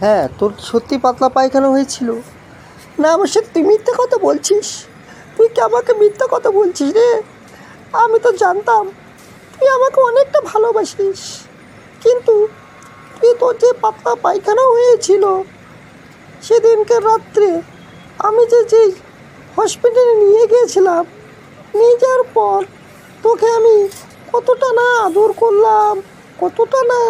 হ্যাঁ, তোর কি সত্যি পাতলা পায়খানা হয়েছিল? না, আমার সাথে তুই মিথ্যা কথা বলছিস। তুই কি আমাকে মিথ্যা কথা বলছিস রে? আমি তো জানতাম তুই আমাকে অনেকটা ভালোবাসিস, কিন্তু তুই তোর যে পাতলা পায়খানা হয়েছিল সেদিনকে রাত্রে আমি যে হসপিটালে নিয়ে গিয়েছিলাম, নিয়ে যাওয়ার পর তোকে আমি কতটা না আদর করলাম, কতটা না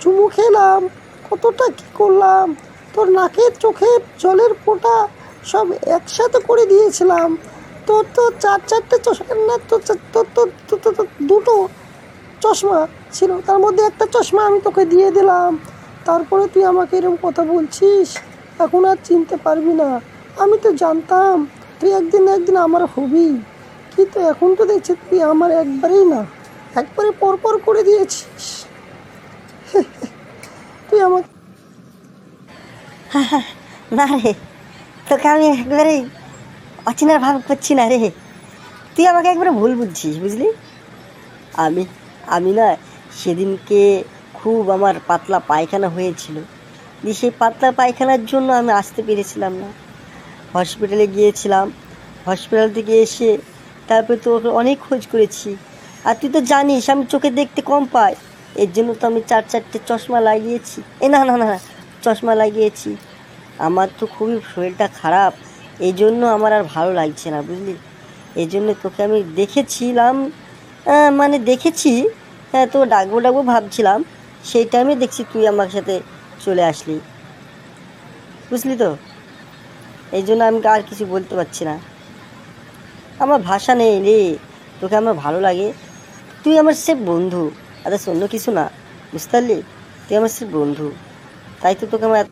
চুমু খেলাম, কতটা কী করলাম, তোর নাকের চোখের জলের ফোঁটা সব একসাথে করে দিয়েছিলাম। তোর তো চারটে চশমা, না তোর তোর তোর তোর তোর তোর দুটো চশমা ছিল, তার মধ্যে একটা চশমা আমি তোকে দিয়ে দিলাম। তারপরে তুই আমাকে এরকম কথা বলছিস? এখন আর চিনতে পারবি না। আমি তো জানতাম তুই একদিন না একদিন আমার হবি, কিন্তু এখন তো দেখছি তুই আমার একবারেই না, একবারে পরপর করে দিয়েছিস। তুই আমাকে না রে, তোকে আমি একবারেই অচেনার ভাব করছি না রে। তুই আমাকে একবারে ভুল বুঝছিস, বুঝলি? আমি আমি না সেদিনকে খুব আমার পাতলা পায়খানা হয়েছিল, দিয়ে সেই পাতলা পায়খানার জন্য আমি আসতে পেরেছিলাম না। হসপিটালে গিয়েছিলাম, হসপিটাল থেকে এসে তারপরে তো অনেক খোঁজ করেছি। আর তুই তো জানিস আমি চোখে দেখতে কম পাই, এর জন্য তো আমি চারটে চশমা লাগিয়েছি। না না না, চশমা লাগিয়েছি। আমার তো খুবই শরীরটা খারাপ, এই জন্য আমার আর ভালো লাগছে না, বুঝলি? এই জন্য তোকে আমি দেখেছিলাম, মানে দেখেছি, হ্যাঁ, তো ডাকবো ডাকবো ভাবছিলাম, সেই টাইমে দেখছি তুই আমার সাথে চলে আসলি, বুঝলি তো? এই জন্য আমি আর কিছু বলতে পারছি না, আমার ভাষা নেই রে। তোকে আমার ভালো লাগে, তুই আমার সে বন্ধু, আদার্স অন্য কিছু না, বুঝতে পারলি? তুই আমার সে বন্ধু, তাই তো তোকে আমার